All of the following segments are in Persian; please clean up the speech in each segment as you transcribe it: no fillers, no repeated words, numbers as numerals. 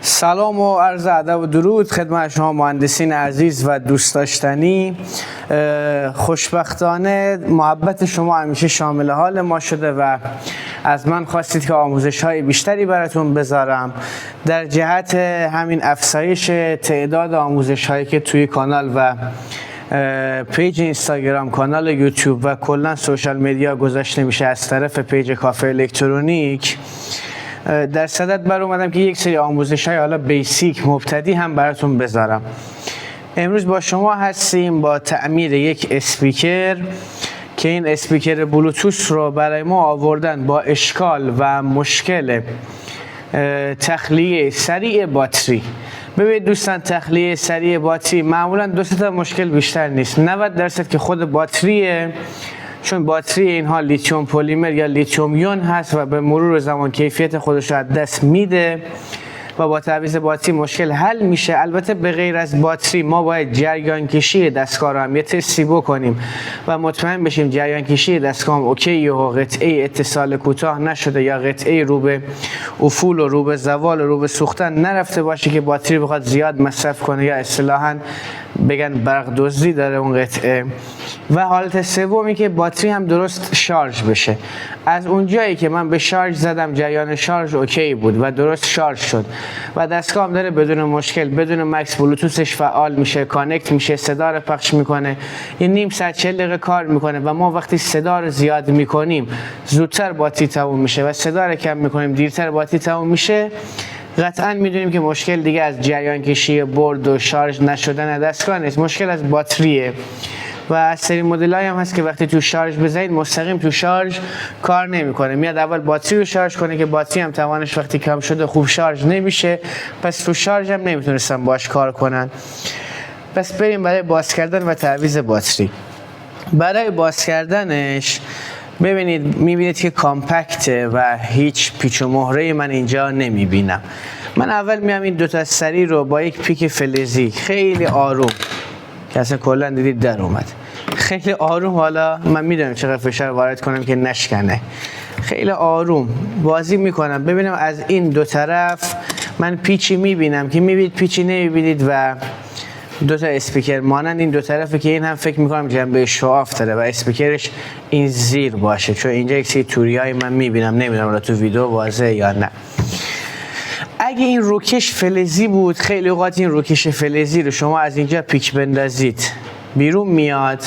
سلام و عرض ادب و درود خدمت شما مهندسین عزیز و دوست داشتنی. خوشبختانه محبت شما همیشه شامل حال ما شده و از من خواستید که آموزش های بیشتری براتون بذارم در جهت همین افزایش تعداد آموزش هایی که توی کانال و پیج اینستاگرام، کانال یوتیوب و کلا سوشال مدیا گذاشته میشه از طرف پیج کافه الکترونیک. در صدد بر اومدم که یک سری آموزش های حالا بیسیک مبتدی هم براتون بذارم. امروز با شما هستیم با تعمیر یک اسپیکر که این اسپیکر بلوتوث رو برای ما آوردن با اشکال و مشکل تخلیه سریع باتری. ببینید دوستان، تخلیه سریع باتری معمولا دو تا مشکل بیشتر نیست. 90% که خود باتریه، چون باتری اینها لیتیوم پلیمر یا لیتیوم یون هست و به مرور زمان کیفیت خودش رو از دست میده و با تعویض باتری مشکل حل میشه. البته به غیر از باتری ما باید جریان کشی دستگاه رو هم یه تستی بکنیم و مطمئن بشیم جریان کشی دستگاه هم اوکی و قطعه اتصال کوتاه نشده یا قطعه رو به افول و رو به زوال و رو به سوختن نرفته باشه که باتری بخواد زیاد مصرف کنه یا اصطلاحاً بگن برق دزدی داره اون قطعه. و حالت سومی که باتری هم درست شارژ بشه. از اونجایی که من به شارژ زدم جریان شارژ اوکی بود و درست شارژ شد و دستگاه هم داره بدون مشکل بدون مکس بلوتوثش فعال میشه، کانکت میشه، صدا رو پخش میکنه، یه نیم ساعت 40 دقیقه کار میکنه و ما وقتی صدا رو زیاد میکنیم زودتر باتری تموم میشه و صدا رو کم میکنیم دیرتر باتری تموم میشه، قطعا میدونیم که مشکل دیگه از جریان کشی برد و شارژ نشدن دستگاه نیست، مشکل از باتریه. و از سری مدل‌هایی هم هست که وقتی تو شارژ بزنید مستقیم تو شارژ کار نمیکنه، میاد اول باتری رو شارژ کنه که باتری هم توانش وقتی کم شده خوب شارژ نمیشه، پس تو شارژ هم نمیتونستن باش کار کنن. پس بریم برای باز کردن و تعویض باتری. برای باز کردنش میبینید که کامپکته و هیچ پیچ و مهره من اینجا نمیبینم. من اول میام این دوتا سری رو با یک پیک فلزی خیلی آروم که اصلا کلا دیدید در اومد، خیلی آروم، حالا من میدونم چقدر فشار وارد کنم که نشکنه، خیلی آروم بازی میکنم ببینم از این دو طرف من پیچی میبینم که میبینید پیچی نمیبینید و دو تا اسپیکر مانند این دو طرفه که این هم فکر میکنم جنبه شواف داره و اسپیکرش این زیر باشه، چون اینجا یک سری توریای من میبینم، نمیدونم را تو ویدیو واضحه یا نه. اگه این روکش فلزی بود، خیلی اوقات این روکش فلزی رو شما از اینجا پیچ بندازید بیرون میاد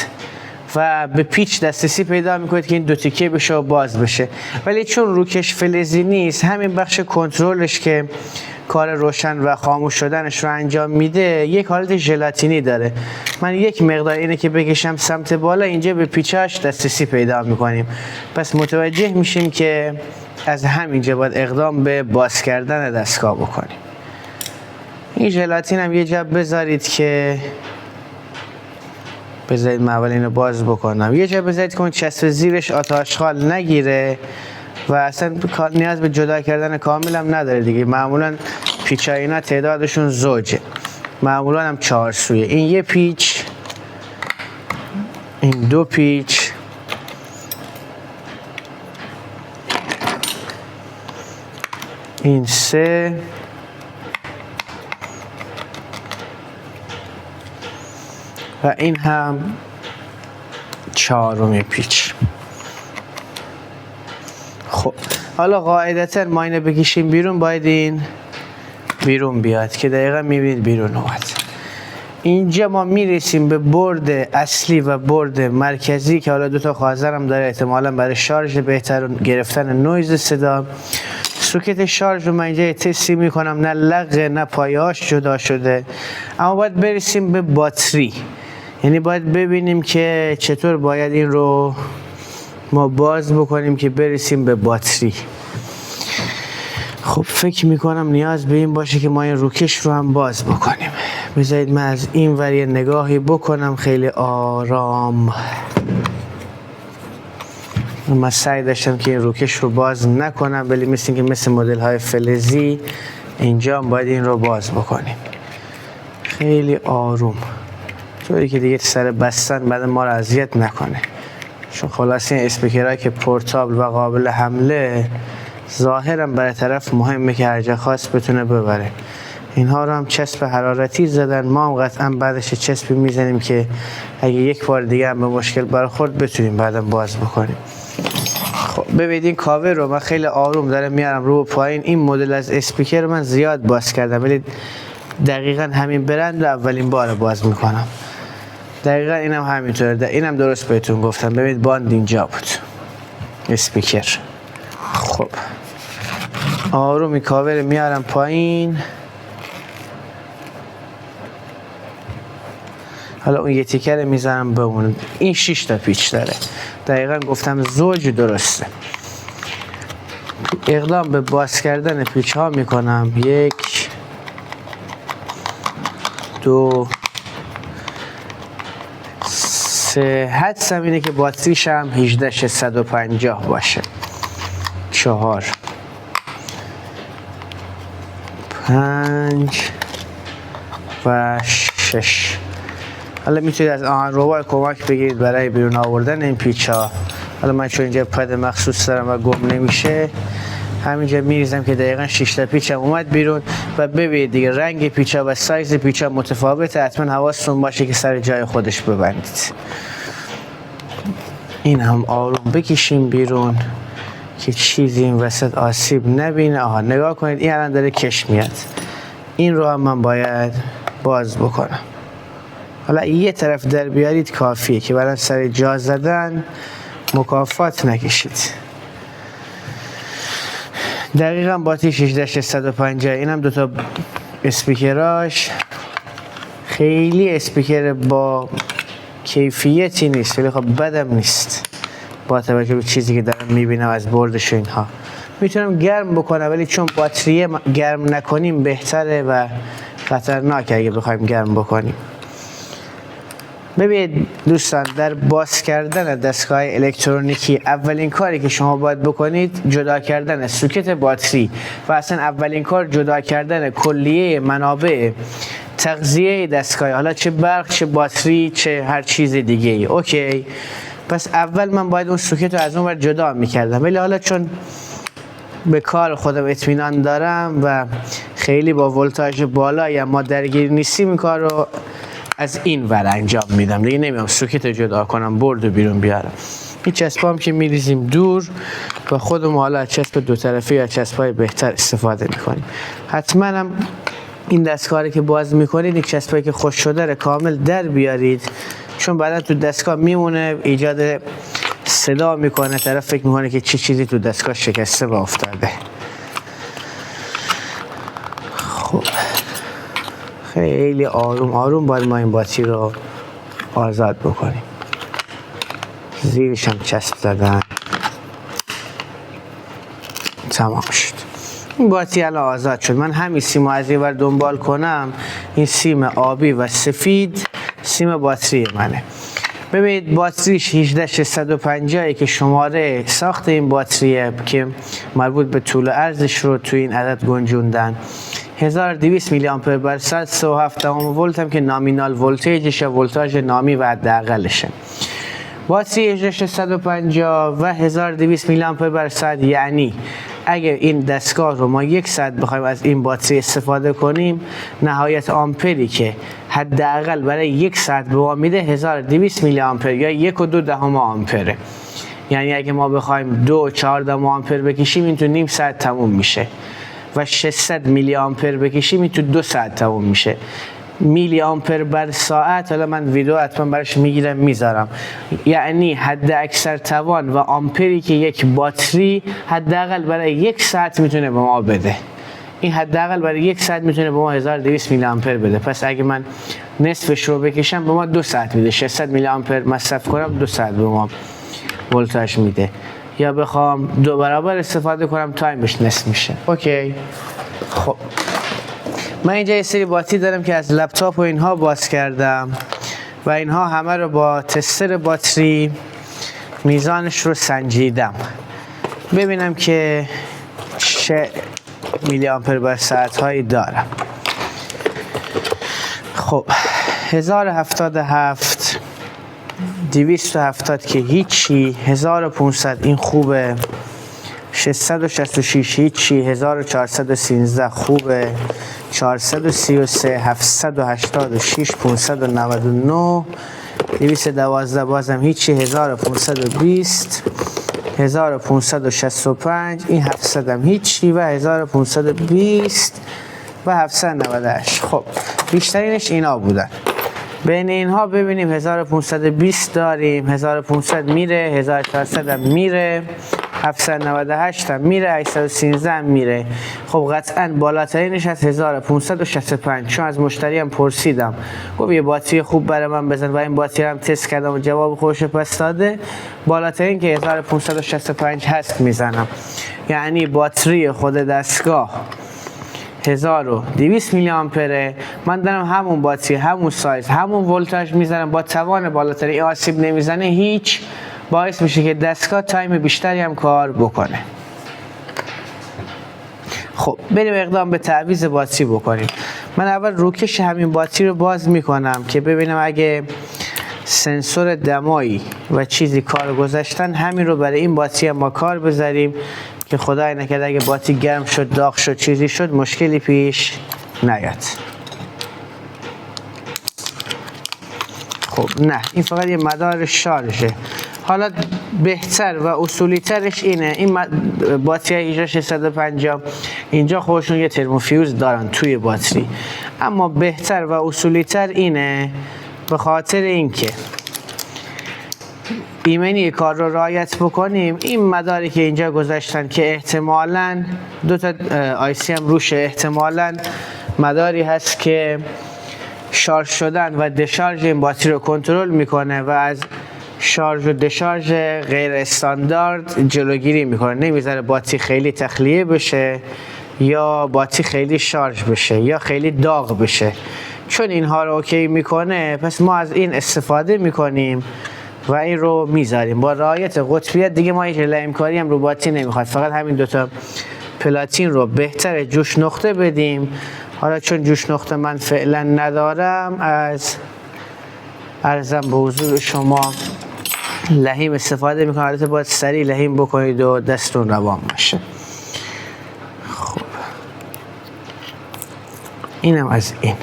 و به پیچ دسترسی پیدا میکنید که این دو تیکه بشه و باز بشه. ولی چون روکش فلزی نیست، همین بخش کنترلش که کار روشن و خاموش شدنش رو انجام میده یک حالت ژلاتینی داره. من یک مقدار اینه که بکشم سمت بالا، اینجا به پیچاش دسترسی پیدا میکنیم، پس متوجه میشیم که از همینجا باید اقدام به باز کردن دستگاه بکنیم. این ژلاتین هم یه جا بذارید که بذارید من اول اینو باز بکنم، یه جا بذارید که اون چسب زیرش آتشخال نگیره و اصلا نیاز به جدا کردن کامل هم نداره دیگه. معمولا پیچای اینا تعدادشون زوجه، معمولا هم 4 سویه. این یه پیچ، این دو پیچ، این 3 و این هم 4 پیچ. خب حالا قاعدتا ما اینو بکشیم بیرون، باید این بیرون بیاد که دقیقا میبینید بیرون اومد. اینجا ما میرسیم به برد اصلی و برد مرکزی که حالا دوتا خازر هم داره، احتمالا برای شارژ بهتر گرفتن نویز صدا. سوکت شارژ رو من اینجا تستی میکنم، نه لغه نه پایه‌اش جدا شده. اما باید برسیم به باتری، یعنی باید ببینیم که چطور باید این رو ما باز بکنیم که برسیم به باتری. خب فکر میکنم نیاز به این باشه که ما این روکش رو هم باز بکنیم. بذارید من از این ور یه نگاهی بکنم خیلی آرام. من سعی داشتم که این روکش رو باز نکنم، ولی مثل که مثل مدل های فلزی اینجا هم باید این رو باز بکنیم خیلی آروم، طوری که دیگه سر بستن بعد ما رو اذیت نکنه. چون خلاصه این اسپیکرهایی که پورتابل و قابل حمله ظاهرا برای طرف مهمه که هر جا خواست بتونه ببره. اینها رو هم چسب حرارتی زدن. ما هم قطعا بعدش چسبی میزنیم که اگه یک بار دیگه هم به مشکل برخورد بتونیم بعدم باز بکنیم. خب ببینید این کاور رو من خیلی آروم دارم میارم رو پایین. این مدل از اسپیکر من زیاد باز کردم ولی دقیقا همین برند رو اولین بار باز میکنم. دقیقا اینم همینطوره. اینم درست بهتون گفتم. ببینید باند اینجا بود اسپیکر. خب آروم این کاور میارم پایین. حالا اون یه تیکر میزنم بمونه. این 6 تا پیچ داره. دقیقا گفتم زوج درسته. اقدام به باز کردن پیچ ها میکنم. 1 2 3. حدسم اینه که باتریش هم 18650 باشه. 4 5 و 6. حالا میتونید از آهنربا کمک بگیرید برای بیرون آوردن این پیچ ها. حالا من چون اینجا پد مخصوص دارم و گم نمیشه همینجا میریزم که دقیقا 6 تا پیچ هم اومد بیرون. و ببینید دیگه رنگ پیچ ها و سایز پیچ ها متفاوته. حتما حواستون باشه که سر جای خودش ببندید. این هم آروم بکشیم بیرون که چیزی این وسط آسیب نبینه. آها نگاه کنید این الان داره کش میاد. این رو هم من باید باز بکنم. حالا یه طرف در بیارید کافیه که برای سر جا زدن مکافات نکشید. دقیقا باتری 18650. این هم دوتا اسپیکراش خیلی اسپیکر با کیفیتی نیست ولی خب بدم نیست با توجه به چیزی که دارم میبینم از بردش. اینها میتونم گرم بکنم ولی چون باتری گرم نکنیم بهتره و خطرناک اگه بخوایم گرم بکنیم. ببینید دوستان در باز کردن دستگاه الکترونیکی اولین کاری که شما باید بکنید جدا کردن سوکت باتری و اصلا اولین کار جدا کردن کلیه منابع تغذیه دستگاه، حالا چه برق چه باتری چه هر چیز دیگه ای. اوکی پس اول من باید اون سوکت رو از اون ور جدا میکردم ولی حالا چون به کار خودم اطمینان دارم و خیلی با ولتاژ بالا ما درگیر نیستیم این کار رو از این ور انجام میدم. دیگه نمیام سوکت جدا کنم برد و بیرون بیارم. این چسبام که میریزیم دور و خودمون حالا چسب دو طرفه یا چسبای بهتر استفاده میکنیم. حتما هم این دستگاهی که باز میکنید این چسبایی که خوش شده رو کامل در بیارید چون بعدا تو دستگاه میمونه ایجاد صدا میکنه. طرف فکر میکنه که چیزی تو دستگاه شکسته و افتاده. خب خیلی آروم آروم باید ما این باتری رو آزاد بکنیم. زیرش هم چسب زدن. تمام شد. این باتری الان آزاد شد. من همین سیم رو از این ور دنبال کنم. این سیم آبی و سفید سیم باتری منه. ببینید باتریش 18650 که شماره ساخت این باتریه که مربوط به طول و عرضش رو تو این عدد گنجوندن. 1200 میلی آمپر بر ساعت 3.7 ولت هم که نامینال ولتیجشه، ولتاژ نامی و حداقلشه. باتری 18650 و 1200 میلی آمپر بر ساعت یعنی اگر این دستگاه رو ما 1 ساعت بخوایم از این باتری استفاده کنیم نهایت آمپری که حداقل برای 1 ساعت به ما میده 1200 میلی آمپر یا 1.2 آمپره. یعنی اگه ما بخوایم 2.4 آمپر بکشیم این تو نیم ساعت تموم میشه و 600 میلی آمپر بکشیم این تو 2 ساعت تموم میشه. میلی آمپر بر ساعت حالا من ویدیو حتما براش میگیرم میذارم. یعنی حد اکثر توان و آمپری که یک باتری حداقل برای 1 ساعت میتونه به ما بده. این حداقل برای 1 ساعت میتونه به ما 1200 میلی آمپر بده. پس اگه من نصفش رو بکشم به ما 2 ساعت میده. 600 میلی آمپر مصرف کنم 2 ساعت به ما ولتاژ میده. یا بخوام 2 برابر استفاده کنم تایمش نصف میشه. اوکی. خب من اینجا یه سری باتری دارم که از لپتاپ و اینها باز کردم و اینها همه رو با تستر باتری میزانش رو سنجیدم ببینم که چه میلی آمپر بر ساعت هایی دارم. خب 1077 270 که هیچی، 1500 این خوبه، 666 هیچی، 1413 خوبه، 433 786 599 212 بازم هیچی 1520 1565 این 700 هم هیچی و 1520 و 798. خب بیشترینش اینا بودن. بین اینها ببینیم 1520 داریم، 1500 میره، 1400 هم میره، 798 هم میره، 813 هم میره. خب قطعا بالاترینش از 1565. چون از مشتری هم پرسیدم گفت یه باتری خوب برای من بزن و این باتری هم تست کردم و جواب خوش پس داده. بالاترین که 1565 هست میزنم. یعنی باتری خود دستگاه 1200 میلی آمپره، من دارم همون باتری، همون سایز، همون ولتاژ میزنم با توان بالاتر. این آسیب نمیزنه هیچ، باعث میشه که دستگاه تایم بیشتری هم کار بکنه. خب بریم اقدام به تعویض باتری بکنیم. من اول روکش همین باتری رو باز میکنم که ببینم اگه سنسور دمایی و چیزی کار گذاشتن همین رو برای این باتری ما کار بذاریم که خدای نکرده اگه باتری گرم شد، داغ شد، چیزی شد، مشکلی پیش نیاد. خب نه، این فقط یه مدار شارژه. حالا بهتر و اصولی ترش اینه، این باتری 650 اینجا خودشون یه ترموفیوز دارن توی باتری، اما بهتر و اصولی تر اینه به خاطر اینکه ایمنی کار رو رعایت بکنیم. این مداری که اینجا گذاشتن که احتمالاً دو تا آیسی هم روشه، احتمالاً مداری هست که شارژ شدن و دشارژ این باتری رو کنترل میکنه و از شارژ و دشارژ غیر استاندارد جلوگیری میکنه، نمیذاره باتری خیلی تخلیه بشه یا باتری خیلی شارژ بشه یا خیلی داغ بشه. چون اینها رو اوکی میکنه پس ما از این استفاده میکنیم و این رو میذاریم با رعایت قطبیت. دیگه ما هیچ لحیم کاری هم رو باتری نمیخواد، فقط همین دوتا پلاتین رو بهتره جوش نقطه بدیم. حالا چون جوش نقطه من فعلا ندارم، از عرضم به حضور شما لحیم استفاده میکنم. البته باید سریع لحیم بکنید و دستون روان باشه. خب اینم از این.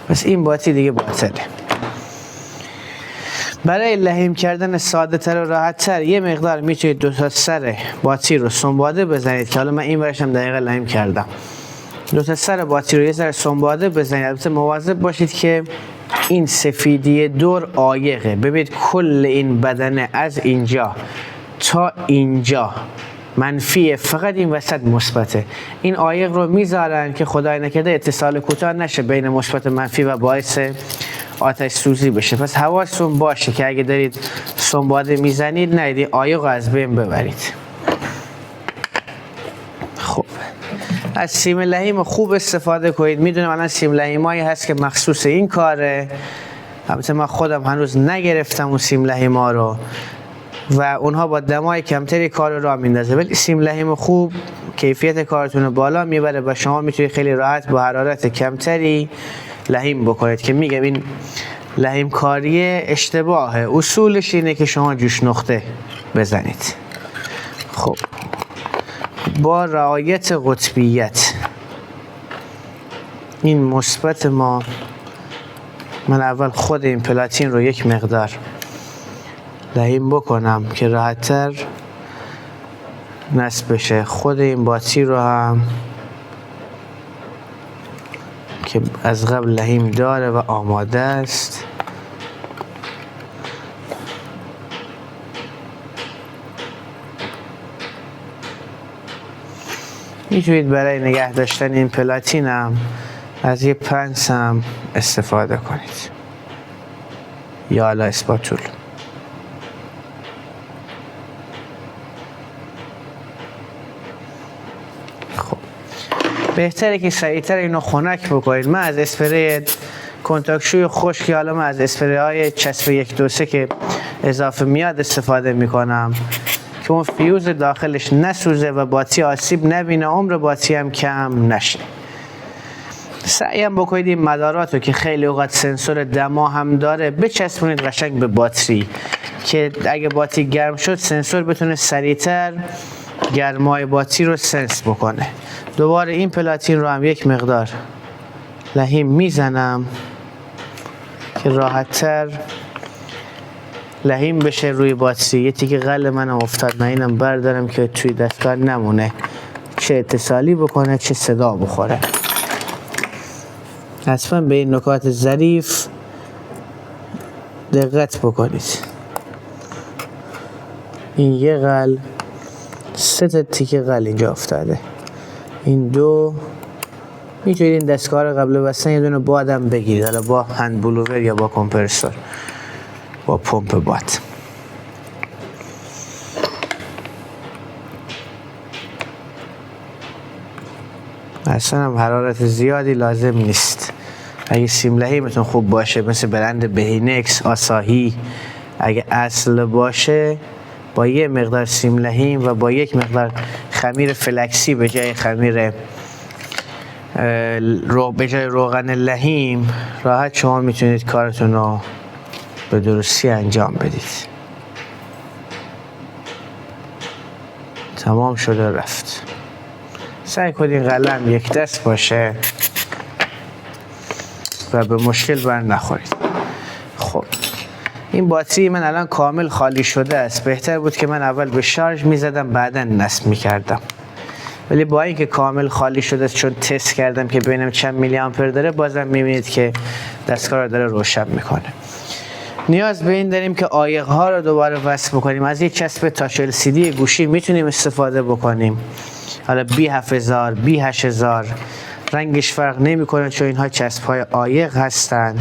پس این باتری دیگه باطله. برای لحیم کردن ساده تر و راحت تر یه مقدار میتونید دو تا سر باتری رو سنباده بزنید که حالا من این ورش هم دقیقا لحیم کردم. دو تا سر باتری رو یه ذره سنباده بزنید. البته مواظب باشید که این سفیدی دور عایقه. ببینید کل این بدنه از اینجا تا اینجا منفیه، فقط این وسط مثبته. این عایق رو میذارن که خدای نکرده اتصال کوتاه نشه بین مثبت و منفی و باعث آتش سوزی بشه. پس حواستون باشه که اگه دارید سنباده میزنید نهید عایق رو از بین ببرید. خب از سیم لحیم خوب استفاده کنید. میدونم الان سیم لحیمایی هست که مخصوص این کاره، البته من خودم هنوز نگرفتم اون سیم لحیما رو و اونها با دمای کمتری کار رو راه میندازه، ولی سیم لحیم خوب کیفیت کارتون رو بالا میبره و شما میتونید خیلی راحت با حرارت کمتری لحیم بکنید. که میگم این لحیم کاری اشتباهه، اصولش اینه که شما جوش نقطه بزنید. خب با رعایت قطبیت این مثبت ما، من اول خود این پلاتین رو یک مقدار لحیم بکنم که راحت‌تر نصب بشه. خود این باتری رو هم که از قبل لحیم داره و آماده است میتونید برای نگه داشتن این پلاتین هم از یه پنس هم استفاده کنید یا حالا اسپاتول. خب بهتره که سریعتر اینو خنک بکنید. من از اسپری کنتاکشوی خشک، حالا من از اسپری های چسب 1-2-3 که اضافه میاد استفاده میکنم که اون فیوز داخلش نسوزه و باتری آسیب نبینه، عمر باتری هم کم نشه. سعی هم بکنید این مدارات رو که خیلی اوقات سنسور دما هم داره بچسبونید قشنگ به باتری که اگه باتری گرم شد سنسور بتونه سریعتر گرمای باتری رو سنس بکنه. دوباره این پلاتین رو هم یک مقدار لحیم میزنم که راحت‌تر لحیم بشه روی باتری. یه تیکه غل منم افتاد، من اینم بردارم که توی دستگاه نمونه، چه اتصالی بکنه چه صدا بخوره. حتما به این نکات ظریف دقت بکنید. این یه غل، 3 تا تیکه غل اینجا افتاده، این 2. میتونید این دستگاه رو قبل بستن یه دونه بادم بگیرید، حالا با هند بلوور یا با کمپرسور، با پمپ باد. اصلا هم حرارت زیادی لازم نیست. اگه سیم لحیمتون خوب باشه، مثل برند بهینکس، آساهی، اگه اصل باشه، با یه مقدار سیم لحیم و با یک مقدار خمیر فلکسی به جای خمیر به جای روغن لحیم، راحت شما میتونید کارتون رو به درستی انجام بدید. تمام شده رفت. سعی کنید قلم یک دست باشه و به مشکل بر نخورید. خب این باتری من الان کامل خالی شده است. بهتر بود که من اول به شارژ میزدم بعدا نصب میکردم، ولی با اینکه کامل خالی شده است، چون تست کردم که ببینم چند میلی آمپر داره، بازم میبینید که دستگاه رو داره روشن میکنه. نیاز به این داریم که عایق ها رو دوباره وصل بکنیم. از یک چسب تاچ LCD گوشی میتونیم استفاده بکنیم، حالا B7000 B8000 رنگش فرق نمیکنه، چون اینها چسب های عایق هستن.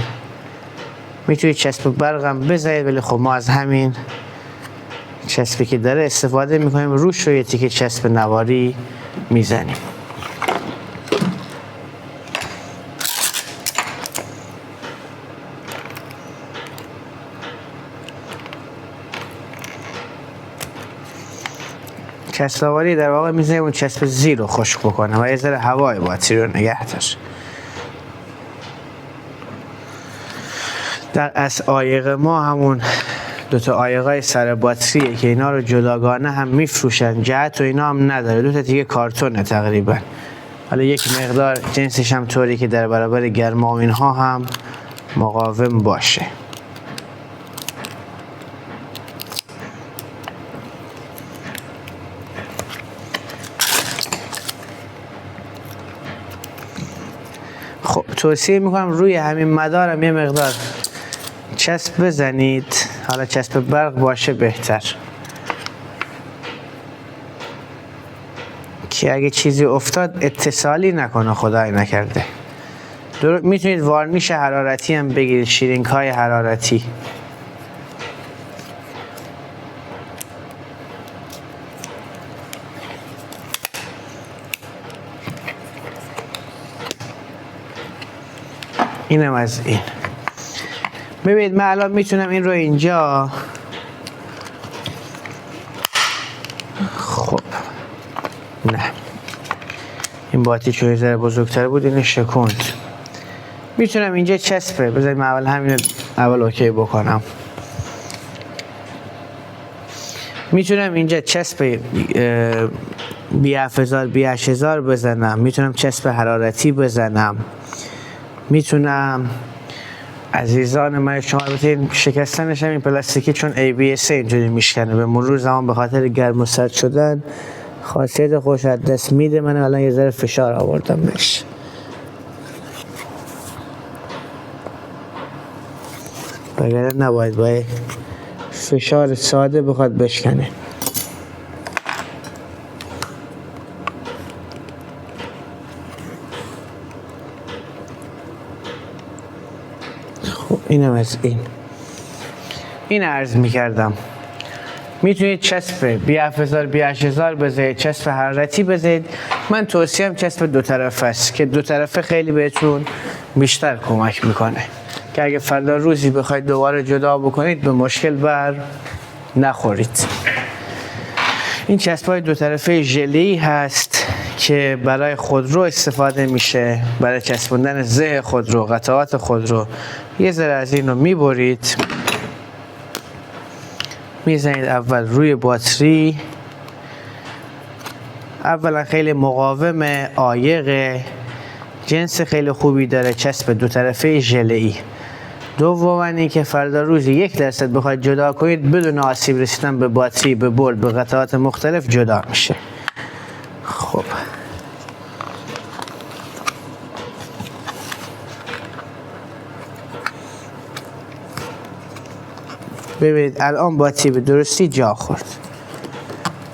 میتونید چسب برقم بزنید، ولی خب ما از همین چسبی که داره استفاده میکنیم. روش رو یه تیکه چسب نواری میزنیم. چسب نواری در واقع میزنیم اون چسب زیر رو خشک بکنه و یه ذره هوای باتری رو نگه داشت. در اصل عایق ما همون 2 تا عایقای سر باتریه که اینا رو جداگانه هم میفروشن، جهت و اینا هم نداره، 2 تا دیگه کارتونه تقریبا. حالا یک مقدار جنسش هم طوری که در برابر گرما و اینها هم مقاوم باشه. خب توصیه میکنم روی همین مدارم یه مقدار چسب بزنید، حالا چسب برق باشه بهتر، که اگه چیزی افتاد اتصالی نکنه، خدای نکرده. میتونید وارنیش حرارتی هم بگیرید، شیرینگ های حرارتی. اینم از این. ببینید من الان میتونم این رو اینجا، خب نه این باتی چون یه ذره بزرگتر بود اینو شکند. میتونم اینجا چسبه، بذارید من اول همین اول اوکی بکنم. میتونم اینجا چسب B7000 B8000 بزنم، میتونم چسب حرارتی بزنم، میتونم عزیزان من شما بتونید شکستنش هم این پلاستیکی چون ABS اینجوری میشکنه، به مرور زمان به خاطر گرم و سرد شدن خاصیت خوش از دست میده. من الان یه ذره فشار آوردم بهش. بگره نباید با فشار ساده بخواد بشکنه. خب اینم از این عرض میکردم. میتونید چسب B7000 B8000 بذارید، چسب حرارتی بذارید. من توصیهم چسب 2 طرفه است که 2 طرفه خیلی بهتون بیشتر کمک میکنه، که اگه فردا روزی بخواید دوباره جدا بکنید به مشکل بر نخورید. این چسب‌های 2 طرفه ژلی هست که برای خودرو استفاده میشه، برای چسبوندن زه خودرو، قطعات خودرو. یه ذره از این رو میبرید، میزنید اول روی باتری، اولا خیلی مقاومه، عایقه، جنس خیلی خوبی داره، چسب دو طرفه ژله‌ای. دوما اینکه فردا روزی 1% بخواید جدا کنید بدون آسیب رسیدن به باتری، به بورد، به قطعات مختلف جدا میشه. خب ببینید الان باتری به درستی جا خورد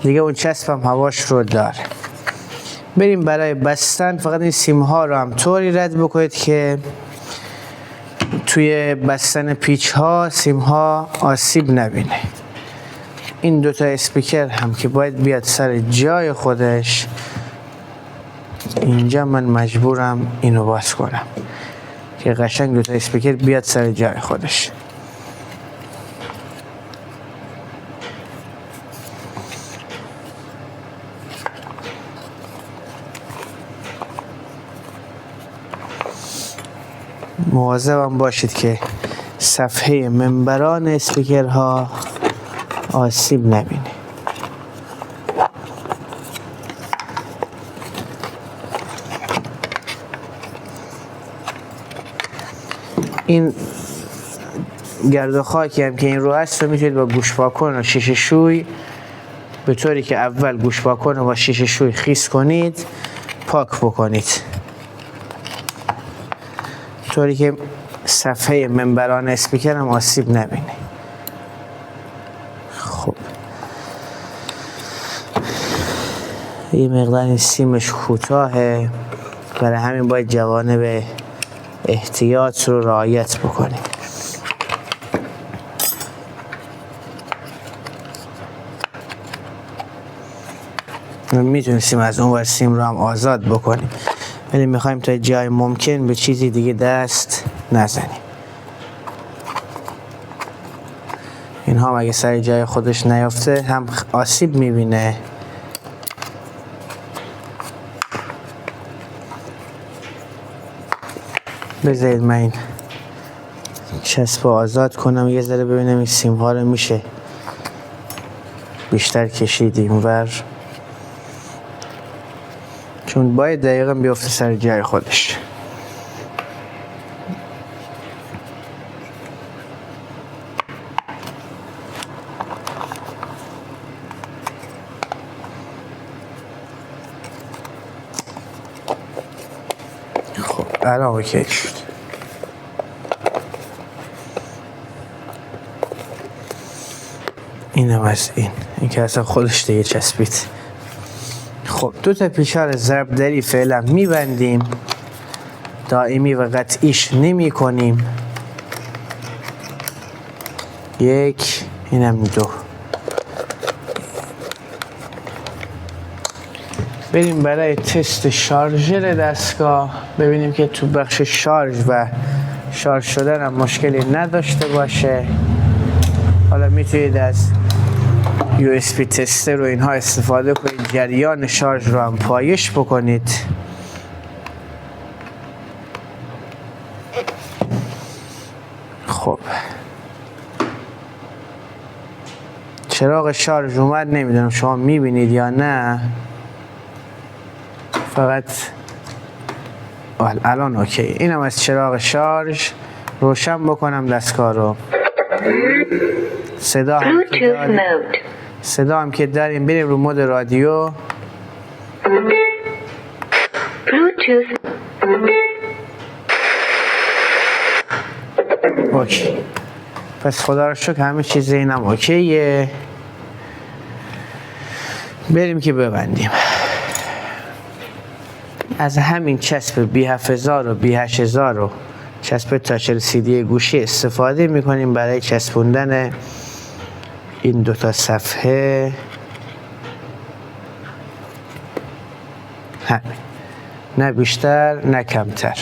دیگه، اون چسب هم هواش رو داره. بریم برای بستن. فقط این سیم ها رو هم طوری رد بکنید که توی بستن پیچ ها سیم ها آسیب نبینه. این دوتا اسپیکر هم که باید بیاد سر جای خودش، اینجا من مجبورم اینو باز کنم که قشنگ دوتا اسپیکر بیاد سر جای خودش. مواظبم باشید که صفحه منبران اسپیکرها آسیب نبینه. این گرد و خاکی هم که این رو هست رو میتونید با گوشپاکن و شیشه شوی به طوری که اول گوشپاکن رو با شیشه شوی خیس کنید پاک بکنید، طوری که صفحه منبران اسپیکر هم آسیب نبینه. خب این مقدار سیمش کوتاهه، برای همین باید جوانب احتیاط رو رعایت بکنیم. میتونستیم از اون ور سیم رو هم آزاد بکنیم، ولی میخوایم تا جای ممکن به چیزی دیگه دست نزنیم. این هم اگه سر جای خودش نیافته هم آسیب میبینه. بذارید من این چسب آزاد کنم یه ذره ببینم این سیم ها رو میشه بیشتر کشید اینور، چون باید دقیقا بیفته سر جای خودش. خب الان اوکی شد. اینم از این که اصلا خودش دیگه چسبید. خب دو تا پیچار ضربدری فعلا میبندیم، دائمی و قطعیش نمی کنیم. یک، اینم دو. بریم برای تست شارژر دستگاه، ببینیم که تو بخش شارژ و شارژ شدن هم مشکلی نداشته باشه. حالا میتونید از USB تستر رو اینها استفاده کنید، جریان شارژ رو هم پایش بکنید. خب چراغ شارژ اومد، نمیدونم شما میبینید یا نه. فقط الان اوکی. اینم از چراغ شارژ. روشن بکنم دستگاه رو. صدا هم که داریم. بریم رو مود رادیو. اوکی. پس خدا رو شکر همه چیز اینم اوکیه. بریم که ببندیم. از همین چسب B7000 و B8000 و چسب تاچ LCD گوشی استفاده میکنیم برای چسبوندن این دوتا صفحه. همین، نه بیشتر نه کمتر.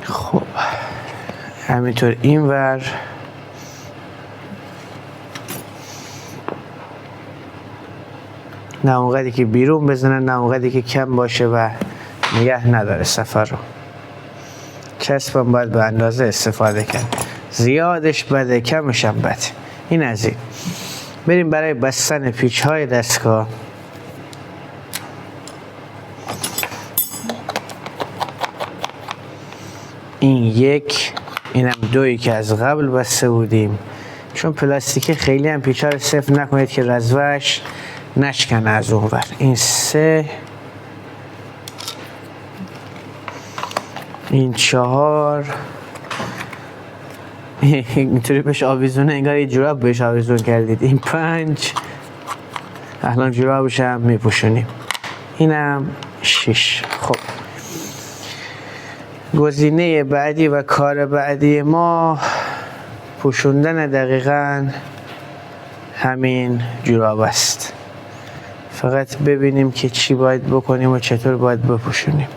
خب همینطور اینور. نه اونقدری که بیرون بزنن نه اونقدری که کم باشه و نگه نداره سفر رو. چسبم باید به اندازه استفاده کرد. زیادش بده، کمش هم بده. این از این. بریم برای بستن پیچ های دستگاه. این یک، اینم دویی که از قبل بسته بودیم. چون پلاستیکی خیلی هم پیچ ها رو صفر نکنید که رزوهش نشکنه از اون ور. این سه، این چهار، اینطوری بهش آویزونه انگار یه جوراب بهش آویزون کردید. این پنج، الان جورابش هم میپوشونیم. اینم شش. خب گزینه بعدی و کار بعدی ما پوشوندن دقیقاً همین جوراب است. فقط ببینیم که چی باید بکنیم و چطور باید بپوشونیم.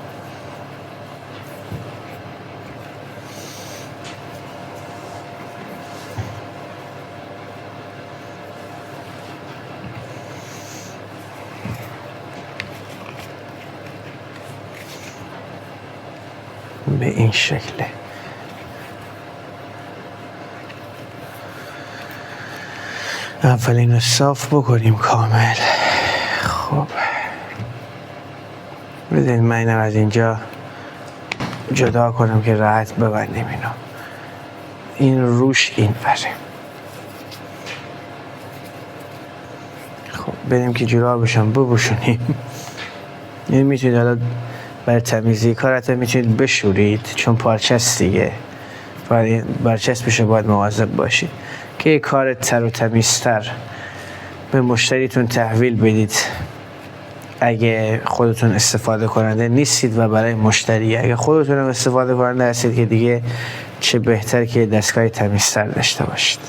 به این شکله. اول اینو صاف بکنیم کامل. خب بذارید من اینم از اینجا جدا کنم که راحت ببندیم اینو. این روش این وره. خب بریم که جورابشم بپوشونیم. این میتونید حالا برای تمیزی کارت میتونید بشورید چون پارچه است دیگه. برچسبش باید مواظب باشید که یک کار تر و تمیزتر به مشتریتون تحویل بدید. اگه خودتون استفاده کننده نیستید و برای مشتری، اگه خودتون هم استفاده کننده هستید که دیگه چه بهتر که دستگاه تمیزتر داشته باشید.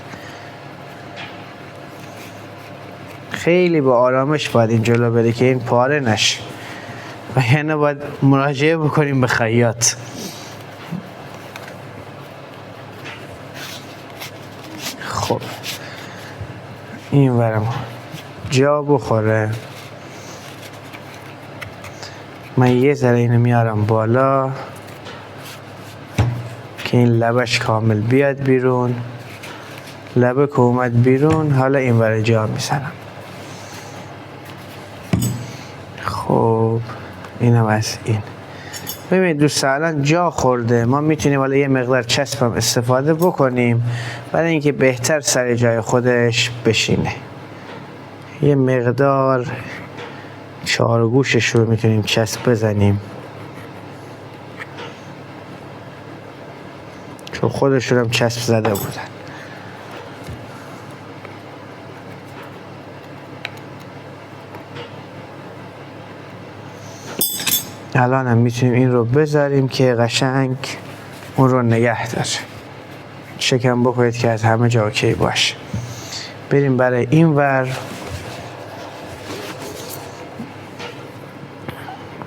خیلی با آرامش باید این جلو بره که این پاره نشه و یعنی باید مراجعه بکنیم به خیاط. خب این ورم جا بخوره. من یه ذره اینو میارم بالا که این لبش کامل بیاد بیرون. لبه که اومد بیرون، حالا این ور جا میزنم. خب اینم از این. ببینید دوستان الان جا خورده. ما میتونیم حالا یه مقدار چسب هم استفاده بکنیم برای اینکه بهتر سر جای خودش بشینه. یه مقدار چارگوشش رو میتونیم چسب بزنیم چون خودشون هم چسب زده بودن. الان هم میتونیم این رو بذاریم که قشنگ اون رو نگه داره. چکم بکنید که از همه جا اوکی باشه. بریم برای این ور.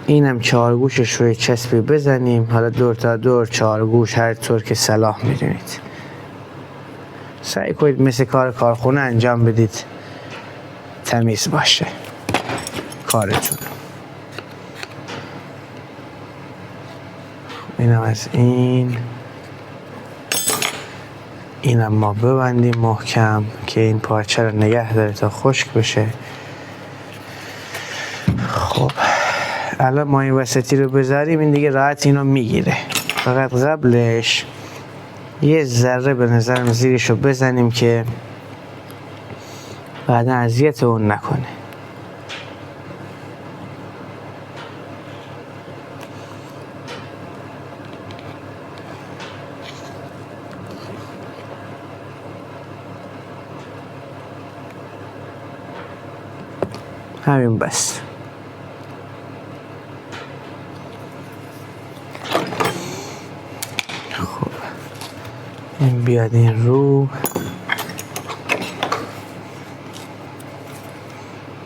اینم چهارگوشش روی چسبی بزنیم. حالا دور تا دور چهارگوش، هر طور که صلاح میدونید. سعی کنید مثل کارخونه انجام بدید، تمیز باشه کارتون. اینم از این. اینم ما ببندیم محکم که این پارچه رو نگه داره تا خشک بشه. خب الان ما این وسطی رو بذاریم، این دیگه راحت اینو میگیره. فقط قبلش یه ذره به نظرم زیرش رو بزنیم که بعدا اذیت اون نکنه. همین بس. خب این بیاد این رو،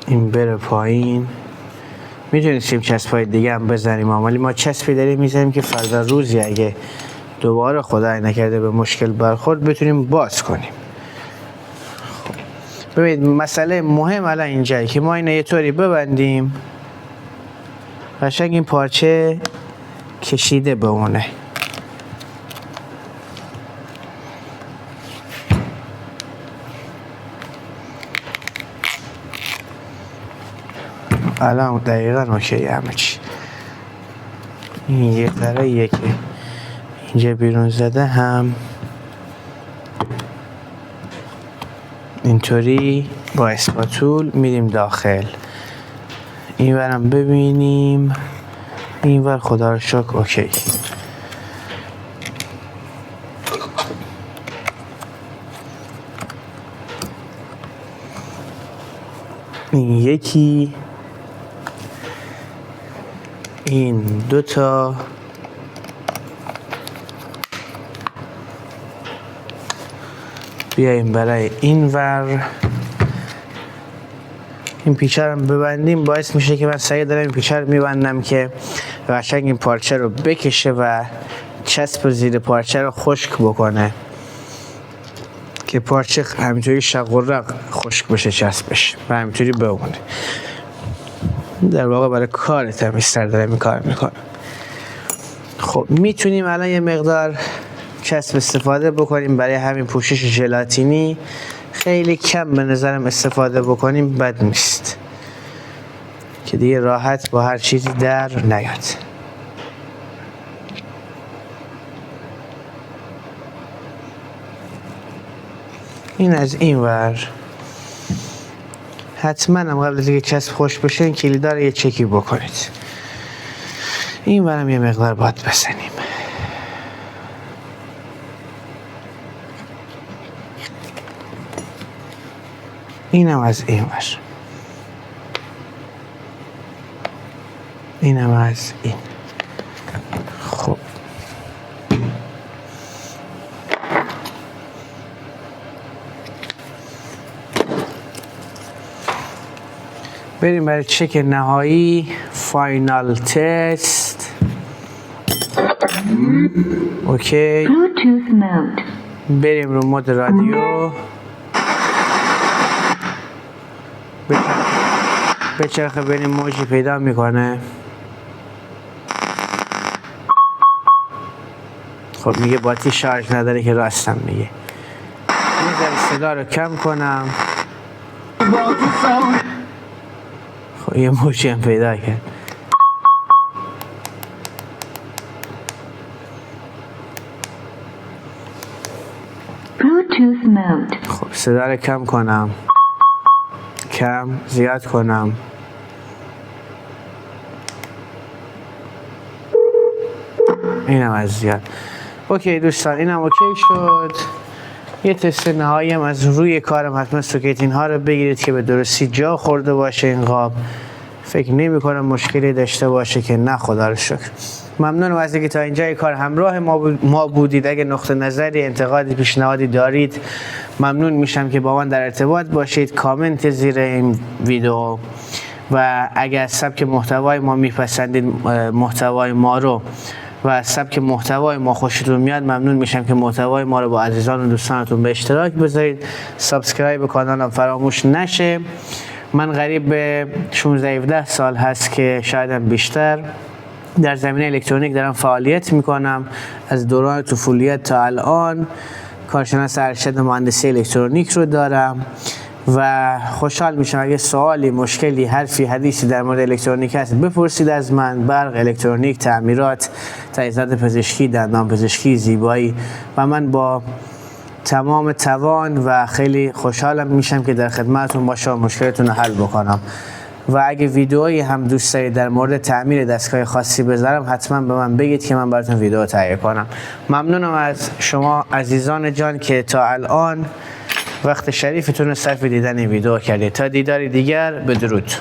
این بره پایین. میتونید سیم چسبای دیگه هم بزنیم، ولی ما چسبی داریم میزنیم که فردا روزی اگه دوباره خدای نکرده به مشکل برخورد بتونیم باز کنیم. ببینید مسئله مهم الان اینجایی که ما اینو یه طوری ببندیم قشنگ این پارچه کشیده بمونه. الان دقیقا اوکی همه چی. این یه ذره یکی اینجا بیرون زده هم اینطوری با اسپاتول میریم داخل. این ورم ببینیم، این ور خدا رو شکر اوکی. این یکی، این دوتا، بیاییم برای این ور. این پیچه رو ببندیم، باعث میشه که من سعی دارم این پیچه رو میبندم که قشنگ این پارچه رو بکشه و چسب زیر پارچه رو خشک بکنه که پارچه همینطوری شقرق خشک بشه چسبش و همینطوری بمونه. در واقع برای کار تمیزتر دارم این کار میکنم. خب میتونیم الان یه مقدار چسب استفاده بکنیم برای همین پوشش ژلاتینی. خیلی کم به نظرم استفاده بکنیم بد نیست که دیگه راحت با هر چیزی در نیاد. این از این ور. حتما هم قبل از اینکه چسب خوش بشه این کلیدا رو یه چکی بکنید. این ورم یه مقدار باید بزنیم. اینم از این ور. اینم از این. خب بریم برای چک نهایی، فاینال تست. اوکی. بریم رو مود رادیو. بچرخه ببینیم موجی پیدا میکنه. خب میگه باتری شارژ نداره که راستم میگه. یه ذره صدا رو کم کنم. خب یه موجی هم پیدا کرد. خب صدا رو کم کنم، کم زیاد کنم. اینم از زیاد. اوکی دوستان، اینم اوکی شد. یه تست نهایی هم از روی کارم. حتما سوکیتین ها رو بگیرید که به درستی جا خورده باشه این قاب. فکر نمی کنم مشکلی داشته باشه که نه، خدا رو شکر. ممنونم از اینکه تا اینجای کار همراه ما بودید. اگه نقطه نظری، انتقادی، پیشنهادی دارید ممنون میشم که با من در ارتباط باشید. کامنت زیر این ویدیو و اگر سبک محتوای ما میپسندید محتوای ما رو و سبک محتوای ما خوشتون میاد، ممنون میشم که محتوای ما رو با عزیزان و دوستانتون به اشتراک بذارید. سابسکرایب کانالم فراموش نشه. من قریب به 16-17 سال هست که شاید هم بیشتر در زمینه الکترونیک دارم فعالیت میکنم. از دوران طفولیت تا الان کارشناس ارشد مهندسی الکترونیک رو دارم و خوشحال میشم اگه سوالی، مشکلی، حرفی، حدیثی در مورد الکترونیک هست بپرسید از من. برق، الکترونیک، تعمیرات، تجهیزات پزشکی، دندان پزشکی، زیبایی و من با تمام توان و خیلی خوشحالم میشم که در خدمتتون باشم و مشکلتون رو حل بکنم. و اگه ویدئویی هم دوست دارید در مورد تعمیر دستگاه خاصی بذارم حتما به من بگید که من براتون ویدئو تهیه کنم. ممنونم از شما عزیزان جان که تا الان وقت شریفتون رو صرف دیدن این ویدئو کردید. تا دیداری دیگر، بدرود.